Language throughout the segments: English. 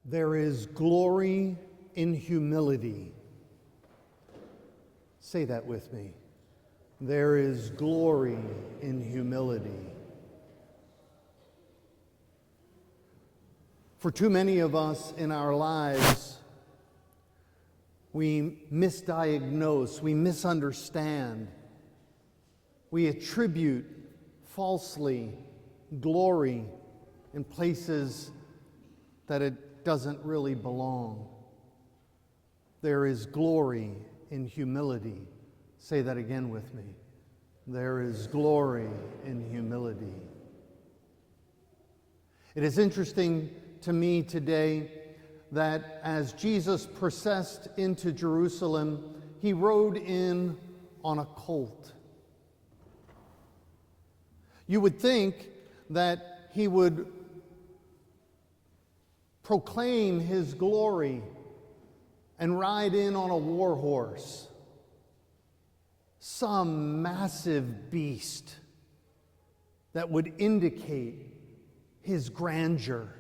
There is glory in humility. Say that with me. There is glory in humility. For too many of us in our lives, we misdiagnose, we misunderstand, we attribute falsely glory in places that it doesn't really belong. There is glory in humility. Say that again with me. There is glory in humility. It is interesting to me today that as Jesus processed into Jerusalem, he rode in on a colt. You would think that he would proclaim his glory and ride in on a war horse, some massive beast that would indicate his grandeur,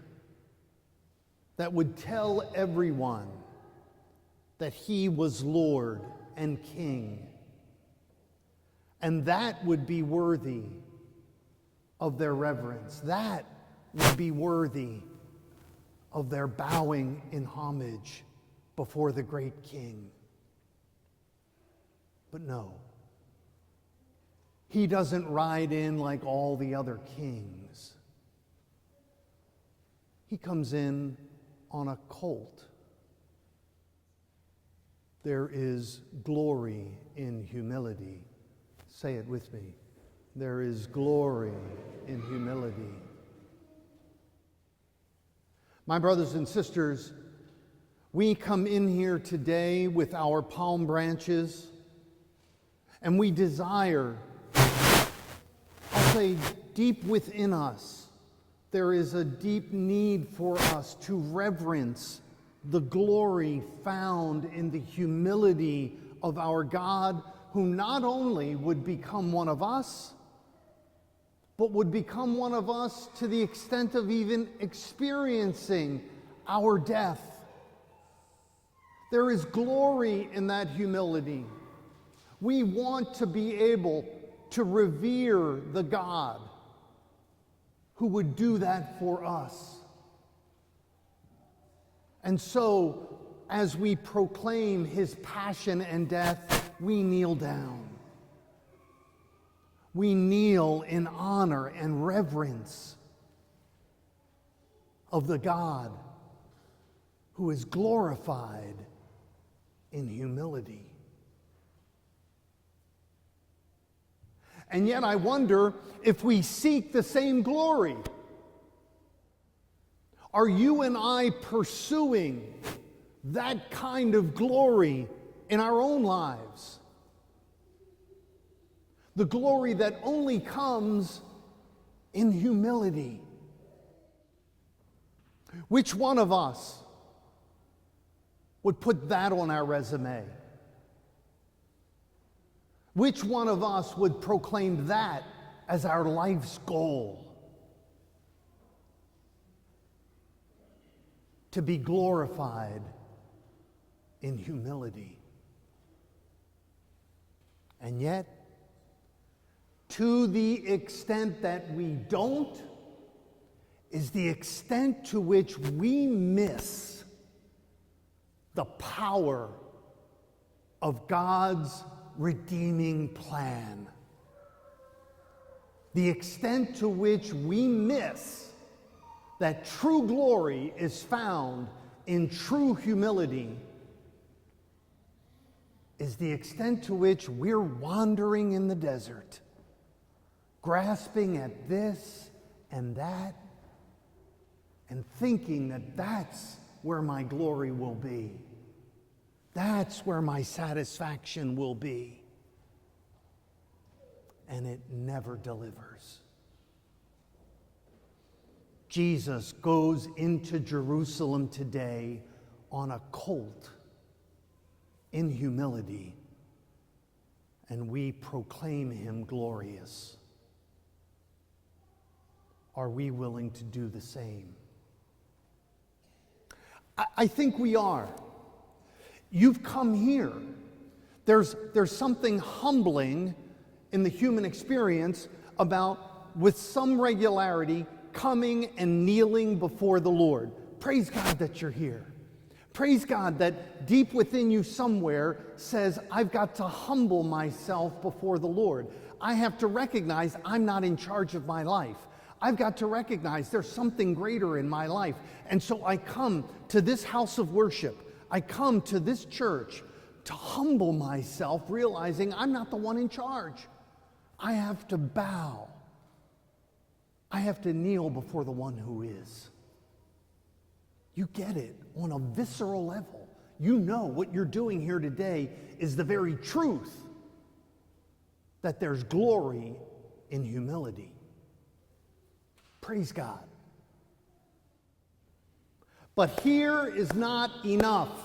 that would tell everyone that he was Lord and King. And that would be worthy of their reverence. That would be worthy of their bowing in homage before the great King. But no, he doesn't ride in like all the other kings. He comes in on a colt. There is glory in humility. Say it with me. There is glory in humility. My brothers and sisters, we come in here today with our palm branches, and we desire, I'll say deep within us, there is a deep need for us to reverence the glory found in the humility of our God, who not only would become one of us, but would become one of us to the extent of even experiencing our death. There is glory in that humility. We want to be able to revere the God who would do that for us. And so, as we proclaim his passion and death, we kneel down. We kneel in honor and reverence of the God who is glorified in humility. And yet I wonder if we seek the same glory. Are you and I pursuing that kind of glory in our own lives? The glory that only comes in humility. Which one of us would put that on our resume? Which one of us would proclaim that as our life's goal? To be glorified in humility. And yet, to the extent that we don't, is the extent to which we miss the power of God's redeeming plan. The extent to which we miss that true glory is found in true humility is the extent to which we're wandering in the desert, grasping at this and that, and thinking that that's where my glory will be. That's where my satisfaction will be. And it never delivers. Jesus goes into Jerusalem today on a colt in humility, and we proclaim him glorious. Are we willing to do the same? I think we are. You've come here. There's something humbling in the human experience about, with some regularity, coming and kneeling before the Lord. Praise God that you're here. Praise God that deep within you somewhere says, I've got to humble myself before the Lord. I have to recognize I'm not in charge of my life. I've got to recognize there's something greater in my life. And so I come to this house of worship. I come to this church to humble myself, realizing I'm not the one in charge. I have to bow. I have to kneel before the one who is. You get it on a visceral level. You know what you're doing here today is the very truth that there's glory in humility. Praise God. But here is not enough.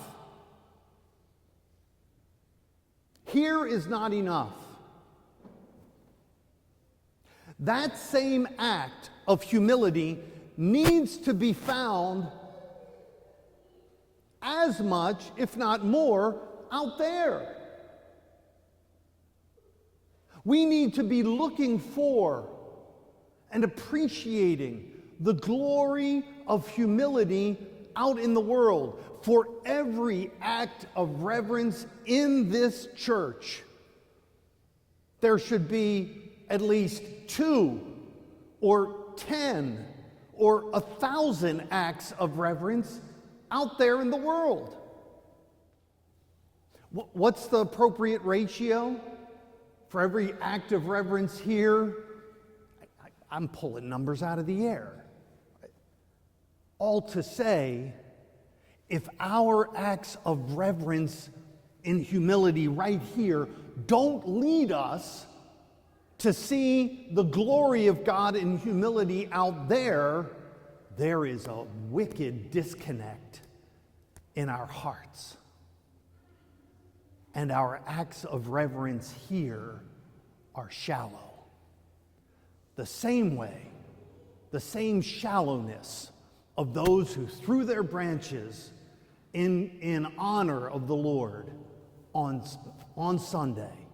Here is not enough. That same act of humility needs to be found as much, if not more, out there. We need to be looking for and appreciating the glory of humility out in the world. For every act of reverence in this church, there should be at least 2 or 10 or 1,000 acts of reverence out there in the world. What's the appropriate ratio for every act of reverence here? I'm pulling numbers out of the air. All to say, if our acts of reverence in humility right here don't lead us to see the glory of God in humility out there, there is a wicked disconnect in our hearts. And our acts of reverence here are shallow. The same way, the same shallowness of those who threw their branches in honor of the Lord on Sunday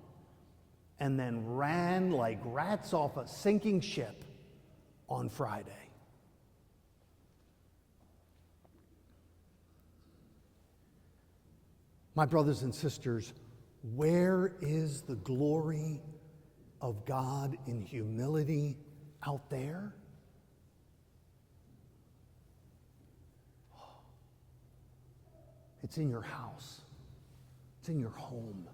and then ran like rats off a sinking ship on Friday. My brothers and sisters, where is the glory of God in humility out there? It's in your house. It's in your home.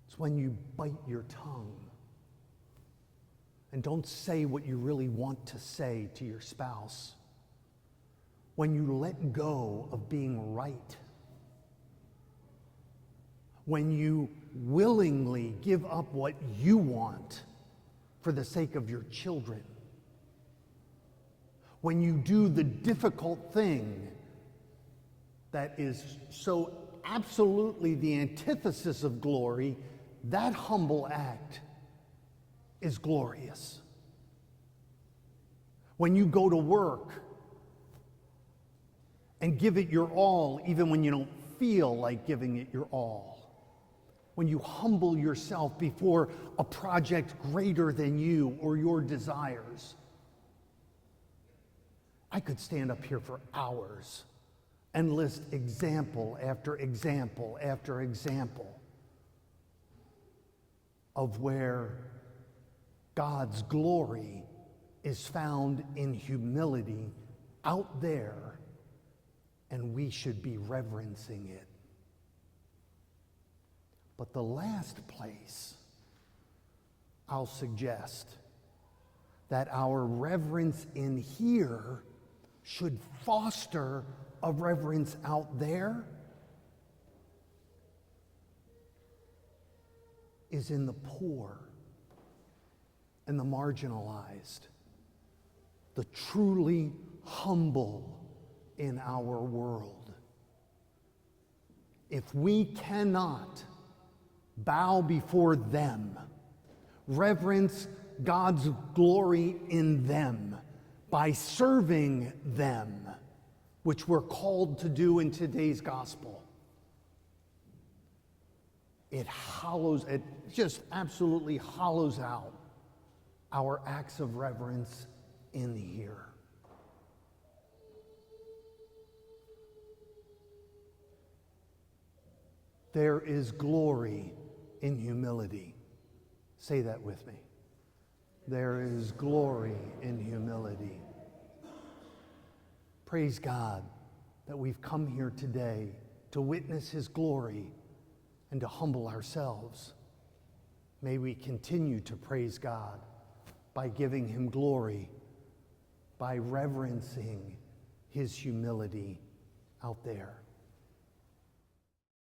It's when you bite your tongue and don't say what you really want to say to your spouse. When you let go of being right. When you willingly give up what you want for the sake of your children. When you do the difficult thing that is so absolutely the antithesis of glory, that humble act is glorious. When you go to work and give it your all, even when you don't feel like giving it your all. When you humble yourself before a project greater than you or your desires. I could stand up here for hours and list example after example after example of where God's glory is found in humility out there, and we should be reverencing it. But the last place I'll suggest that our reverence in here should foster a reverence out there is in the poor and the marginalized, the truly humble in our world. If we cannot bow before them, reverence God's glory in them by serving them, which we're called to do in today's gospel, it just absolutely hollows out our acts of reverence in here. There is glory in humility. Say that with me. There is glory in humility. Praise God that we've come here today to witness his glory and to humble ourselves. May we continue to praise God by giving him glory, by reverencing his humility out there.